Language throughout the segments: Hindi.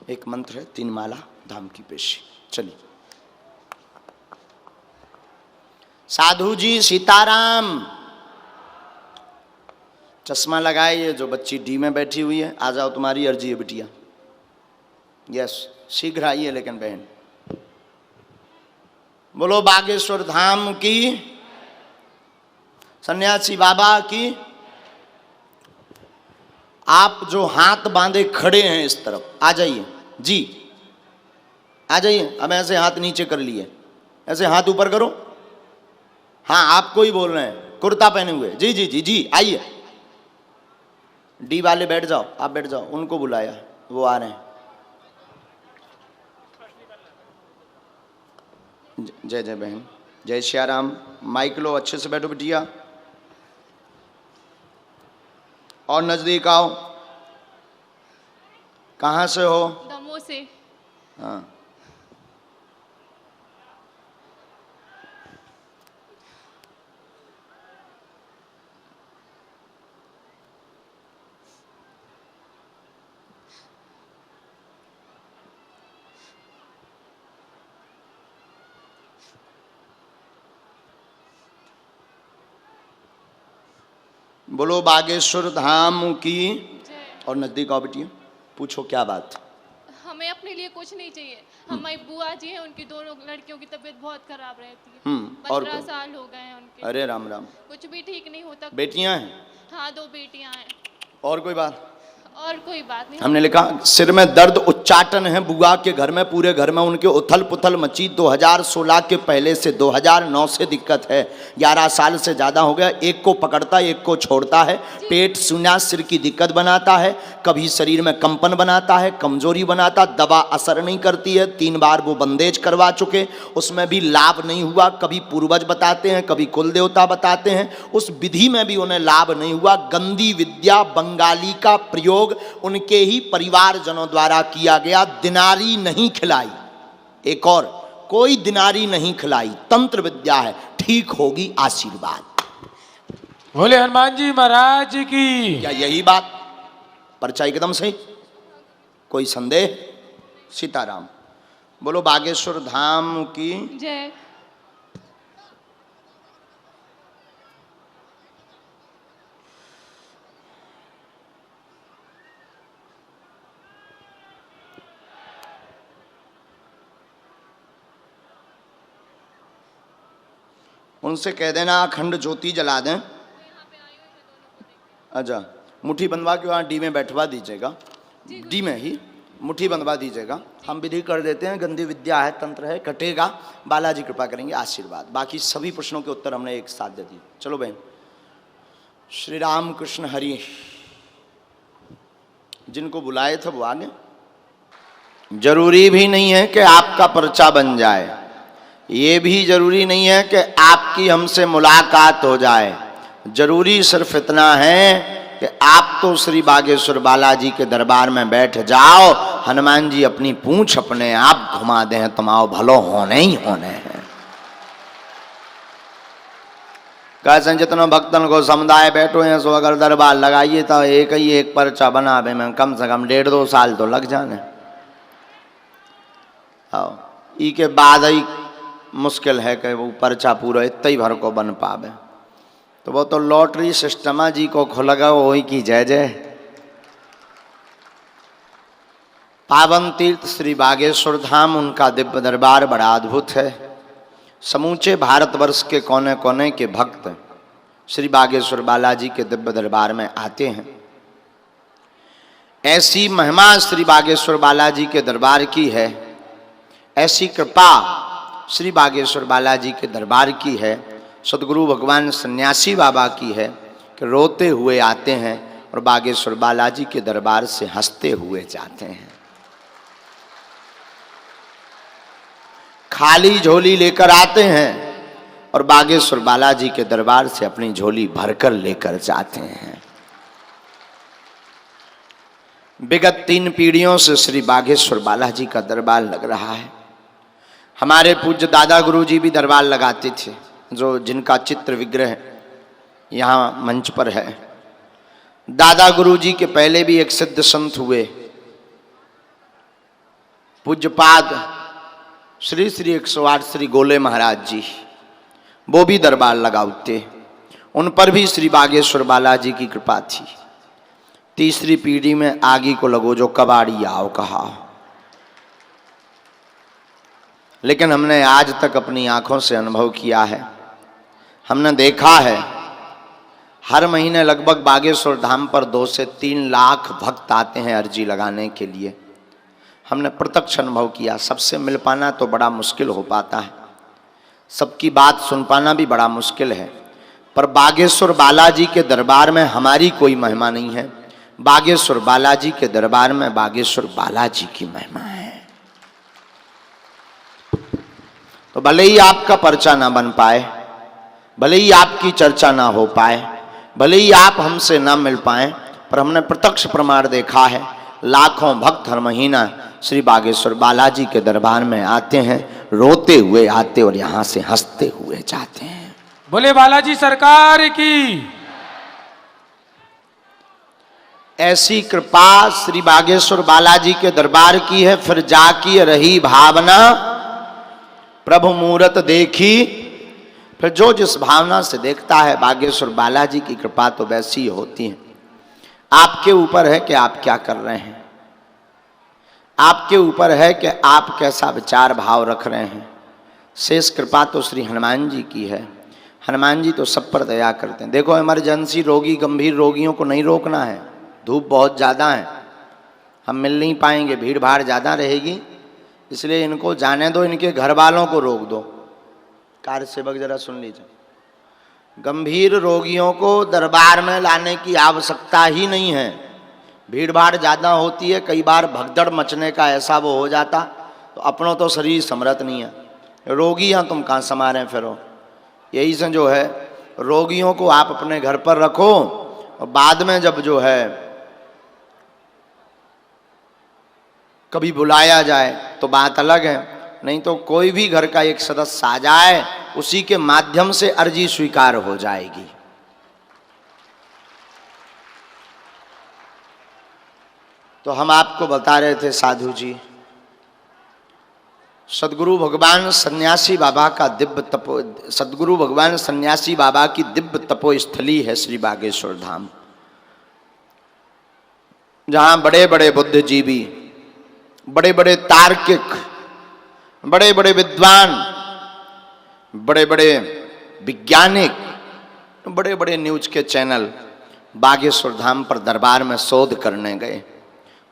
एक मंत्र है, 3 माला धाम की पेशी। चलिए। साधु जी सीताराम। चश्मा लगाए, ये जो बच्ची डी में बैठी हुई है, आ जाओ, तुम्हारी अर्जी है बिटिया। यस, शीघ्र आइए लेकिन बहन। बोलो बागेश्वर धाम की, सन्यासी बाबा की। आप जो हाथ बांधे खड़े हैं इस तरफ आ जाइए जी, आ जाइए। अब ऐसे हाथ नीचे कर लिए, ऐसे हाथ ऊपर करो। हाँ, आपको ही बोल रहे हैं, कुर्ता पहने हुए। जी जी जी जी, आइए। डी वाले बैठ जाओ, आप बैठ जाओ, उनको बुलाया, वो आ रहे हैं। जय जय बहन, जय श्याराम। माइक लो, अच्छे से बैठो बिटिया, और नजदीक आओ। कहाँ से हो? दमोह से। हाँ, बोलो बागेश्वर धाम की। और नजदीक आओ बिटिया, पूछो क्या बात। हमें अपने लिए कुछ नहीं चाहिए। हमारी बुआ जी हैं, उनकी दोनों लड़कियों की तबीयत बहुत खराब रहती है। 15 साल हो गए हैं उनके। अरे राम राम। कुछ भी ठीक नहीं होता। बेटियां हैं? हाँ, 2 बेटियां हैं। और कोई बात? और कोई बात नहीं। हमने लिखा सिर में दर्द उच्चाटन है बुआ के घर में, पूरे घर में उनके उथल पुथल मची। 2016 के पहले से 2009 से दिक्कत है। 11 साल से ज़्यादा हो गया। एक को पकड़ता एक को छोड़ता है। पेट सूना, सिर की दिक्कत बनाता है, कभी शरीर में कंपन बनाता है, कमजोरी बनाता। दवा असर नहीं करती है। 3 बार वो बंदेज करवा चुके, उसमें भी लाभ नहीं हुआ। कभी पूर्वज बताते हैं, कभी कुल देवता बताते हैं, उस विधि में भी उन्हें लाभ नहीं हुआ। गंदी विद्या बंगाली का प्रयोग उनके ही परिवारजनों द्वारा किया गया। दिनारी नहीं खिलाई, एक और कोई दिनारी नहीं खिलाई। तंत्र विद्या है, ठीक होगी आशीर्वाद। बोले हनुमान जी महाराज की। क्या यही बात? पर्चा एकदम सही, कोई संदेह? सीताराम। बोलो बागेश्वर धाम की जय। उनसे कह देना अखंड ज्योति जला दें। अच्छा, मुट्ठी बंधवा के वहाँ डी में बैठवा दीजिएगा, डी में ही मुट्ठी बंधवा दीजिएगा। हम विधि कर देते हैं, गंदी विद्या है, तंत्र है, कटेगा। बालाजी कृपा करेंगे, आशीर्वाद। बाकी सभी प्रश्नों के उत्तर हमने एक साथ दे दिए। चलो बहन। श्री राम कृष्ण हरि। जिनको बुलाए थे वो आ गए। जरूरी भी नहीं है कि आपका पर्चा बन जाए, ये भी जरूरी नहीं है कि आपकी हमसे मुलाकात हो जाए। जरूरी सिर्फ इतना है कि आप तो श्री बागेश्वर बालाजी के दरबार में बैठ जाओ, हनुमान जी अपनी पूंछ अपने आप घुमा दें, तुम्हारो भलो होने ही होने हैं। कैसे जितनों भक्तन को समुदाय बैठो हैं, सो अगर दरबार लगाइए तो एक ही एक पर्चा बनावे में कम से कम 1.5-2 साल तो लग जाने। आओ, ई के बाद ही मुश्किल है कि वो पर्चा पूरा इतना ही भर को बन पावे। तो वो तो लॉटरी सिस्टमा जी को खुलगा, वही की जय जय। पावन तीर्थ श्री बागेश्वर धाम, उनका दिव्य दरबार बड़ा अद्भुत है। समूचे भारतवर्ष के कोने कोने के भक्त श्री बागेश्वर बालाजी के दिव्य दरबार में आते हैं। ऐसी महिमा श्री बागेश्वर बालाजी के दरबार की है, ऐसी कृपा श्री बागेश्वर बालाजी के दरबार की है, सदगुरु भगवान सन्यासी बाबा की है कि रोते हुए आते हैं और बागेश्वर बालाजी के दरबार से हंसते हुए जाते हैं। खाली झोली लेकर आते हैं और बागेश्वर बालाजी के दरबार से अपनी झोली भरकर लेकर जाते हैं। विगत 3 पीढ़ियों से श्री बागेश्वर बालाजी का दरबार लग रहा है। हमारे पूज्य दादा गुरुजी भी दरबार लगाते थे, जो जिनका चित्र विग्रह यहाँ मंच पर है। दादा गुरुजी के पहले भी एक सिद्ध संत हुए, पूज्यपाद श्री श्री 108 श्री गोले महाराज जी, वो भी दरबार लगाते, उन पर भी श्री बागेश्वर बालाजी की कृपा थी। तीसरी पीढ़ी में आगे को लगो जो कबाड़ी आओ कहा, लेकिन हमने आज तक अपनी आंखों से अनुभव किया है, हमने देखा है, हर महीने लगभग बागेश्वर धाम पर 2 से 3 लाख भक्त आते हैं अर्जी लगाने के लिए। हमने प्रत्यक्ष अनुभव किया। सबसे मिल पाना तो बड़ा मुश्किल हो पाता है, सबकी बात सुन पाना भी बड़ा मुश्किल है, पर बागेश्वर बालाजी के दरबार में हमारी कोई महिमा नहीं है, बागेश्वर बालाजी के दरबार में बागेश्वर बालाजी की महिमा है। तो भले ही आपका पर्चा ना बन पाए, भले ही आपकी चर्चा ना हो पाए, भले ही आप हमसे ना मिल पाए, पर हमने प्रत्यक्ष प्रमाण देखा है, लाखों भक्त हर महीना श्री बागेश्वर बालाजी के दरबार में आते हैं, रोते हुए आते और यहां से हंसते हुए जाते हैं। बोले बालाजी सरकार की। ऐसी कृपा श्री बागेश्वर बालाजी के दरबार की है। फिर जाकी रही भावना प्रभु मूरत देखी। फिर जो जिस भावना से देखता है, बागेश्वर बालाजी की कृपा तो वैसी ही होती है। आपके ऊपर है कि आप क्या कर रहे हैं, आपके ऊपर है कि आप कैसा विचार भाव रख रहे हैं। शेष कृपा तो श्री हनुमान जी की है। हनुमान जी तो सब पर दया करते हैं। देखो, इमरजेंसी रोगी, गंभीर रोगियों को नहीं रोकना है, धूप बहुत ज़्यादा है, हम मिल नहीं पाएंगे, भीड़ भाड़ ज़्यादा रहेगी, इसलिए इनको जाने दो, इनके घर वालों को रोक दो। कार्य सेवक जरा सुन लीजिए, गंभीर रोगियों को दरबार में लाने की आवश्यकता ही नहीं है, भीड़ भाड़ ज़्यादा होती है, कई बार भगदड़ मचने का ऐसा वो हो जाता, तो अपनों तो शरीर समर्थ नहीं है, रोगी यहाँ तुम कहाँ समा रहे फिरो। यही से जो है, रोगियों को आप अपने घर पर रखो और बाद में जब जो है कभी बुलाया जाए तो बात अलग है, नहीं तो कोई भी घर का एक सदस्य आ जाए, उसी के माध्यम से अर्जी स्वीकार हो जाएगी। तो हम आपको बता रहे थे साधु जी, सदगुरु भगवान सन्यासी बाबा का दिव्य तपो, सदगुरु भगवान सन्यासी बाबा की दिव्य तपोस्थली है श्री बागेश्वर धाम, जहां बड़े बड़े बुद्धिजीवी, बड़े बड़े तार्किक, बड़े बड़े विद्वान, बड़े बड़े वैज्ञानिक, बड़े बड़े न्यूज के चैनल बागेश्वर धाम पर दरबार में शोध करने गए,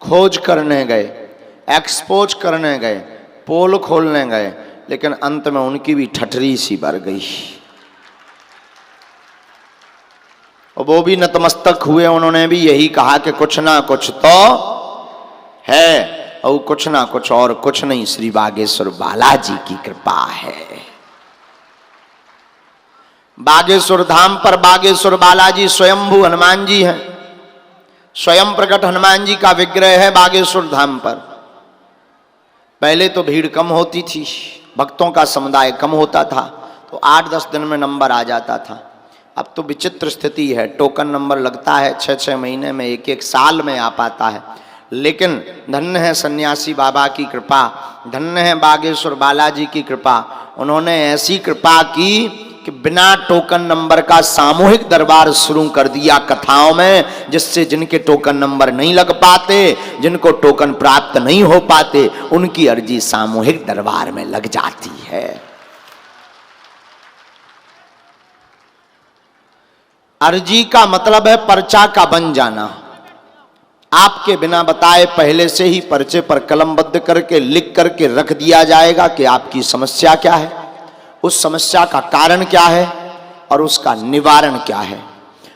खोज करने गए, एक्सपोज करने गए, पोल खोलने गए, लेकिन अंत में उनकी भी ठठरी सी भर गई और वो भी नतमस्तक हुए। उन्होंने भी यही कहा कि कुछ ना कुछ तो है, और कुछ ना कुछ और कुछ नहीं, श्री बागेश्वर बालाजी की कृपा है। बागेश्वर धाम पर बागेश्वर बालाजी स्वयंभू हनुमान जी हैं, स्वयं प्रकट हनुमान जी का विग्रह है बागेश्वर धाम पर। पहले तो भीड़ कम होती थी, भक्तों का समुदाय कम होता था, तो 8-10 दिन में नंबर आ जाता था। अब तो विचित्र स्थिति है, टोकन नंबर लगता है 6-6 महीने में, 1-1 साल में आ पाता है। लेकिन धन्य है सन्यासी बाबा की कृपा, धन्य है बागेश्वर बालाजी की कृपा। उन्होंने ऐसी कृपा की कि बिना टोकन नंबर का सामूहिक दरबार शुरू कर दिया कथाओं में, जिससे जिनके टोकन नंबर नहीं लग पाते, जिनको टोकन प्राप्त नहीं हो पाते, उनकी अर्जी सामूहिक दरबार में लग जाती है। अर्जी का मतलब है पर्चा का बन जाना। आपके बिना बताए पहले से ही पर्चे पर कलमबद्ध करके लिख करके रख दिया जाएगा कि आपकी समस्या क्या है, उस समस्या का कारण क्या है और उसका निवारण क्या है।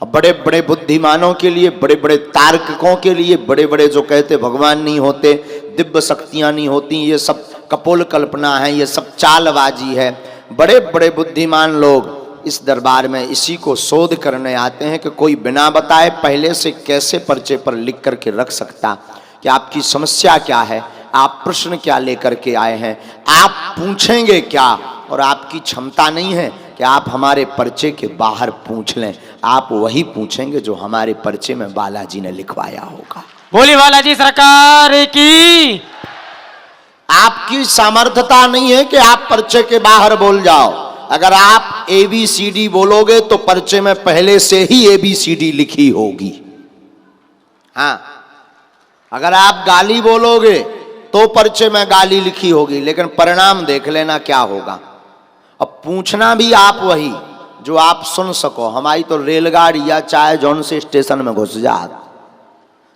बड़े बड़े बुद्धिमानों के लिए, बड़े बड़े तार्किकों के लिए, बड़े बड़े जो कहते भगवान नहीं होते, दिव्य शक्तियां नहीं होती, ये सब कपोल कल्पना है, ये सब चालबाजी है। बड़े बड़े बुद्धिमान लोग इस दरबार में इसी को शोध करने आते हैं कि कोई बिना बताए पहले से कैसे पर्चे पर लिख करके रख सकता कि आपकी समस्या क्या है, आप प्रश्न क्या लेकर के आए हैं, आप पूछेंगे क्या, और आपकी क्षमता नहीं है कि आप हमारे पर्चे के बाहर पूछ लें, आप वही पूछेंगे जो हमारे पर्चे में बालाजी ने लिखवाया होगा। बोली बालाजी सरकार की। आपकी सामर्थ्यता नहीं है कि आप पर्चे के बाहर बोल जाओ। अगर आप ABCD बोलोगे तो पर्चे में पहले से ही ABCD लिखी होगी। हाँ, अगर आप गाली बोलोगे तो पर्चे में गाली लिखी होगी, लेकिन परिणाम देख लेना क्या होगा। अब पूछना भी आप वही जो आप सुन सको। हमारी तो रेलगाड़ी या चाहे जौन से स्टेशन में घुस जात,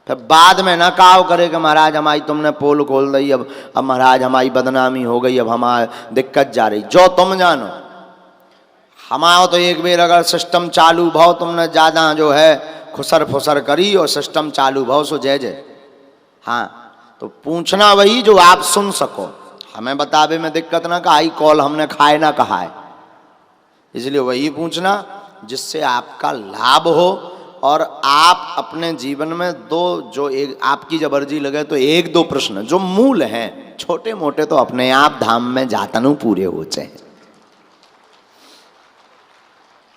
फिर बाद में ना काव करे कि महाराज हमारी तुमने पोल खोल दी, अब महाराज हमारी बदनामी हो गई, अब हमारी दिक्कत जा रही। जो तुम जानो, हमारा तो एक बेर अगर सिस्टम चालू भाव तुमने ज़्यादा जो है खुसर फुसर करी और सिस्टम चालू भाव सो जय जय। हाँ, तो पूछना वही जो आप सुन सको। हमें बतावे में दिक्कत ना, कहा कॉल हमने खाए ना कहा है, इसलिए वही पूछना जिससे आपका लाभ हो और आप अपने जीवन में जो एक आपकी जब अर्जी लगे तो 1-2 प्रश्न जो मूल हैं, छोटे मोटे तो अपने आप धाम में जातनु पूरे हो जाए।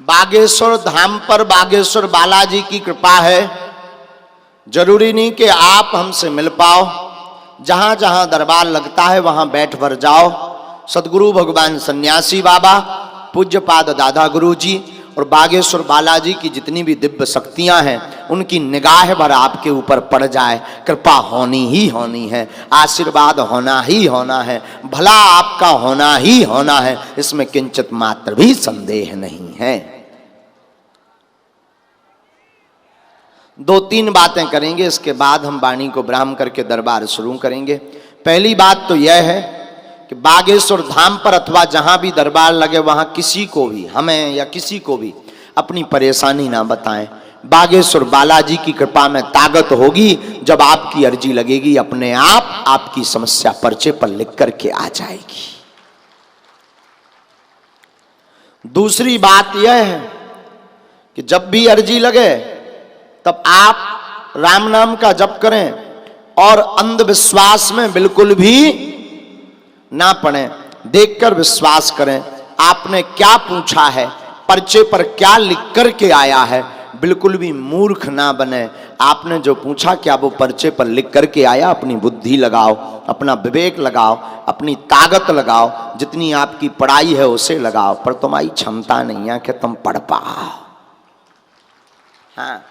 बागेश्वर धाम पर बागेश्वर बालाजी की कृपा है। जरूरी नहीं कि आप हमसे मिल पाओ, जहां जहां दरबार लगता है वहां बैठ भर जाओ। सदगुरु भगवान सन्यासी बाबा, पूज्यपाद दादा गुरु जी और बागेश्वर बालाजी की जितनी भी दिव्य शक्तियां हैं उनकी निगाह भर आपके ऊपर पड़ जाए। कृपा होनी ही होनी है, आशीर्वाद होना ही होना है, भला आपका होना ही होना है, इसमें किंचित मात्र भी संदेह नहीं है। 2-3 बातें करेंगे, इसके बाद हम वाणी को विराम करके दरबार शुरू करेंगे। पहली बात तो यह है कि बागेश्वर धाम पर अथवा जहां भी दरबार लगे वहां किसी को भी, हमें या किसी को भी अपनी परेशानी ना बताएं। बागेश्वर बालाजी की कृपा में ताकत होगी, जब आपकी अर्जी लगेगी अपने आप आपकी समस्या पर्चे पर लिख करके आ जाएगी। दूसरी बात यह है कि जब भी अर्जी लगे तब आप राम नाम का जप करें और अंधविश्वास में बिल्कुल भी ना पड़े। देखकर विश्वास करें। आपने क्या पूछा है, पर्चे पर क्या लिख कर के आया है, बिल्कुल भी मूर्ख ना बने। आपने जो पूछा क्या वो पर्चे पर लिख कर के आया, अपनी बुद्धि लगाओ, अपना विवेक लगाओ, अपनी ताकत लगाओ, जितनी आपकी पढ़ाई है उसे लगाओ, पर तुम्हारी क्षमता नहीं है कि तुम पढ़ पाओ। हाँ,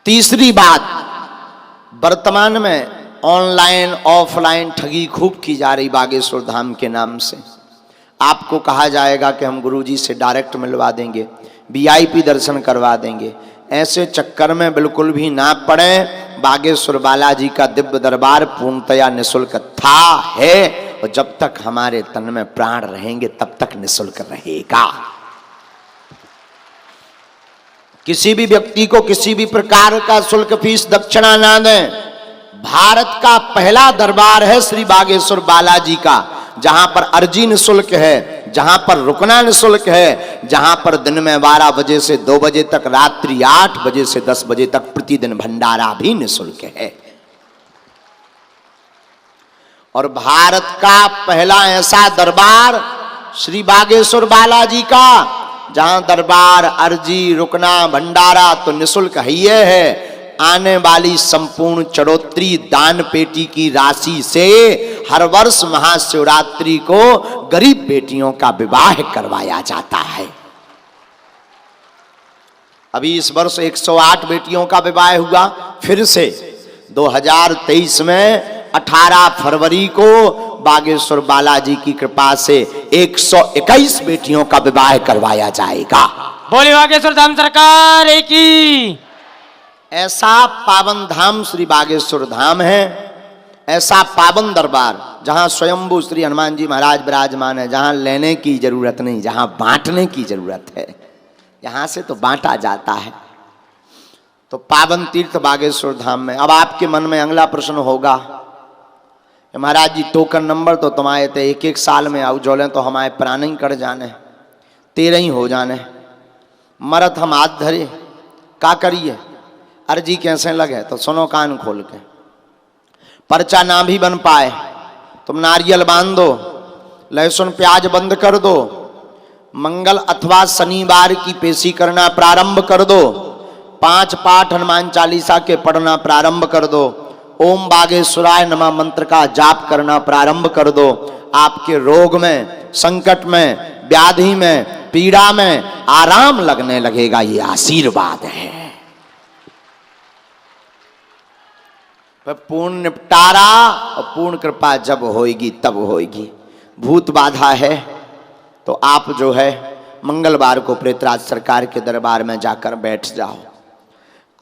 तीसरी बात, वर्तमान में ऑनलाइन ऑफलाइन ठगी खूब की जा रही बागेश्वर धाम के नाम से। आपको कहा जाएगा कि हम गुरुजी से डायरेक्ट मिलवा देंगे, VIP दर्शन करवा देंगे। ऐसे चक्कर में बिल्कुल भी ना पड़े। बागेश्वर बालाजी का दिव्य दरबार पूर्णतया निःशुल्क था, है, और जब तक हमारे तन में प्राण रहेंगे तब तक निःशुल्क रहेगा। किसी भी व्यक्ति को किसी भी प्रकार का शुल्क फीस दक्षिणा ना दें। भारत का पहला दरबार है श्री बागेश्वर बालाजी का, जहां पर अर्जी निःशुल्क है, जहां पर रुकना निःशुल्क है, जहां पर दिन में 12 बजे से 2 बजे तक, रात्रि 8 बजे से 10 बजे तक प्रतिदिन भंडारा भी निःशुल्क है। और भारत का पहला ऐसा दरबार श्री बागेश्वर बालाजी का, जहां दरबार, अर्जी, रुकना, भंडारा तो निःशुल्क ही है। आने वाली संपूर्ण चढ़ोतरी दान पेटी की राशि से हर वर्ष महाशिवरात्रि को गरीब बेटियों का विवाह करवाया जाता है। अभी इस वर्ष 108 बेटियों का विवाह हुआ। फिर से 2023 में 18 फरवरी को बागेश्वर बालाजी की कृपा से 121 बेटियों का विवाह करवाया जाएगा। बोले बागेश्वर धाम सरकार की। ऐसा पावन धाम श्री बागेश्वर धाम है, ऐसा पावन दरबार जहां स्वयंभू श्री हनुमान जी महाराज विराजमान है, जहां लेने की जरूरत नहीं, जहां बांटने की जरूरत है। यहां से तो बांटा जाता है। तो पावन तीर्थ बागेश्वर धाम में। अब आपके मन में अगला प्रश्न होगा, महाराज जी टोकन नंबर तो तुम्हारे थे, 1-1 साल में आओ जोले तो हमारे प्राण ही कट जाने, 13 ही हो जाने, मरत हम हाथ धरे, का करिए? अर्जी कैसे लगे? तो सुनो कान खोल के। पर्चा ना भी बन पाए, तुम नारियल बांध दो, लहसुन प्याज बंद कर दो, मंगल अथवा शनिवार की पेशी करना प्रारंभ कर दो, 5 पाठ हनुमान चालीसा के पढ़ना प्रारंभ कर दो, ओम बागेश्वराय नमः मंत्र का जाप करना प्रारंभ कर दो। आपके रोग में, संकट में, व्याधि में, पीड़ा में आराम लगने लगेगा। ये आशीर्वाद है। पर पूर्ण निपटारा और पूर्ण कृपा जब होएगी तब होएगी। भूत बाधा है तो आप जो है मंगलवार को प्रेतराज सरकार के दरबार में जाकर बैठ जाओ।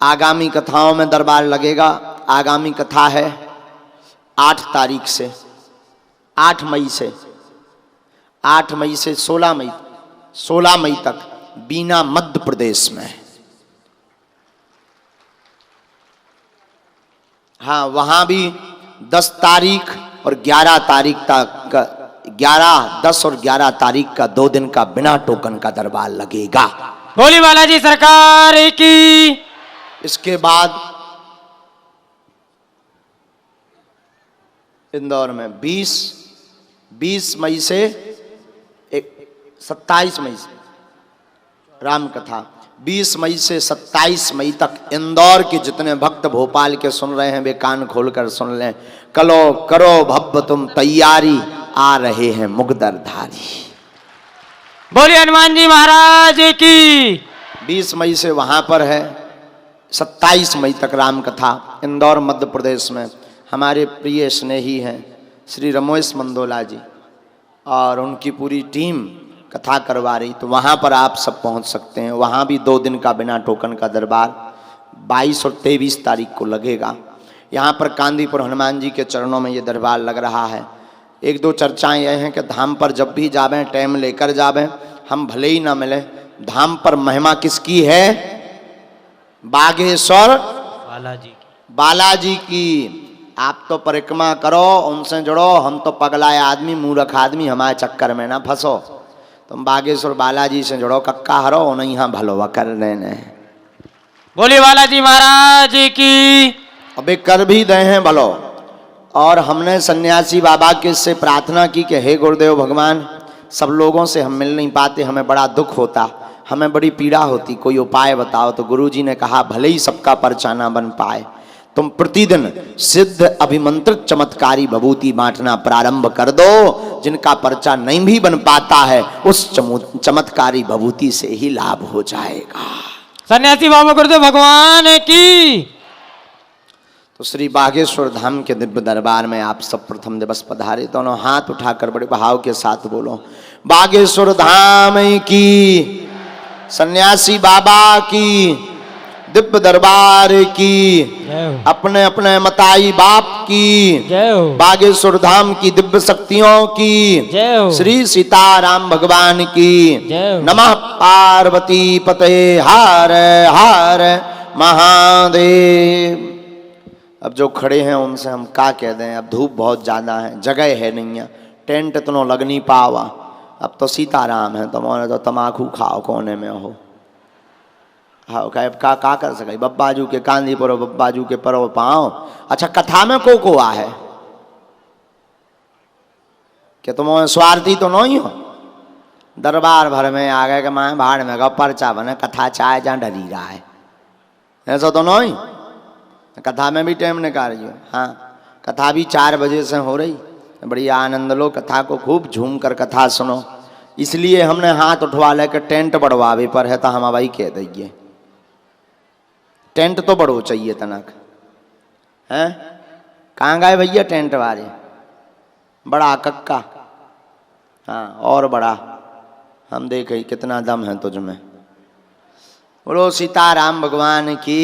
आगामी कथाओं में दरबार लगेगा। आगामी कथा है 8 तारीख से, 8 मई से 16 मई तक बीना मध्य प्रदेश में। हाँ, वहां भी 10 तारीख और 11 तारीख तक 11, 10 और 11 तारीख का 2 दिन का बिना टोकन का दरबार लगेगा। बोली बालाजी सरकार की। इसके बाद इंदौर में 20 मई से 27 मई से राम कथा। 20 मई से 27 मई तक इंदौर के जितने भक्त भोपाल के सुन रहे हैं वे कान खोलकर सुन लें। करो भव्य तुम तैयारी, आ रहे हैं मुगदरधारी। बोली हनुमान जी महाराज की। 20 मई से वहां पर है, 27 मई तक राम कथा इंदौर मध्य प्रदेश में। हमारे प्रिय स्नेही हैं श्री रमेश मंदोला जी और उनकी पूरी टीम कथा करवा रही, तो वहाँ पर आप सब पहुँच सकते हैं। वहाँ भी 2 दिन का बिना टोकन का दरबार 22 और 23 तारीख को लगेगा। यहाँ पर कांदीपुर हनुमान जी के चरणों में ये दरबार लग रहा है। 1-2 चर्चाएं यह हैं कि धाम पर जब भी जावें टाइम लेकर जावें, हम भले ही ना मिले। धाम पर महिमा किसकी है? बागेश्वर बालाजी की। आप तो परिक्रमा करो, उनसे जुड़ो। हम तो पगलाए आदमी, मूर्ख आदमी, हमारे चक्कर में ना फंसो। तुम बागेश्वर बालाजी से जुड़ो, कक्का हरो उन्हें यहाँ भलो कर देने। बोली बालाजी महाराज की। अबे कर भी दे हैं भलो। और हमने सन्यासी बाबा के से प्रार्थना की कि हे गुरुदेव भगवान, सब लोगों से हम मिल नहीं पाते, हमें बड़ा दुख होता, हमें बड़ी पीड़ा होती, कोई उपाय बताओ। तो गुरुजी ने कहा भले ही सबका परचा ना बन पाए, तुम प्रतिदिन सिद्ध अभिमंत्रित चमत्कारी विभूति बांटना प्रारंभ कर दो। जिनका पर्चा नहीं भी बन पाता है उस चमत्कारी विभूति से ही लाभ हो जाएगा। सन्यासी बाबा गुरुदेव भगवान की। तो श्री बागेश्वर धाम के दिव्य दरबार में आप सब प्रथम दिवस पधारे। दोनों हाथ उठाकर बड़े भाव के साथ बोलो, बागेश्वर धाम की, सन्यासी बाबा की, दिव्य दरबार की, अपने अपने मताई बाप की, बागेश्वर धाम की दिव्य शक्तियों की, श्री सीताराम भगवान की। नमः पार्वती पते हर हर महादेव। अब जो खड़े हैं उनसे हम क्या कह दें, अब धूप बहुत ज्यादा है, जगह है नहीं है, टेंट इतना लग नहीं पावा। अब तो सीताराम है, तुम्हारे तो तमाकू खाओ कोने में हो। हाँ का कर सके, बब्बाजू के कांदी परो, बब्बाजू के परो पाओ। अच्छा, कथा में को आ है कि तुम स्वार्थी तो नहीं हो? दरबार भर में आ गए कि माँ भाड़ में गो पर्चा बने, कथा चाहे जहाँ डरी रहा है, ऐसा तो नहीं। कथा में भी टाइम निकालियो। हाँ, कथा भी 4 बजे से हो रही, बड़ी आनंद लो, कथा को खूब झूम कर कथा सुनो। इसलिए हमने हाथ उठवा ले के टेंट बढ़वावे पर है, तो हम भाई कह दीजिए टेंट तो बड़ो चाहिए तनक हैं। कहाँ गए भैया टेंट वाले? बड़ा कक्का, हाँ और बड़ा, हम देखे कितना दम है तुझ में। बोलो सीताराम भगवान की।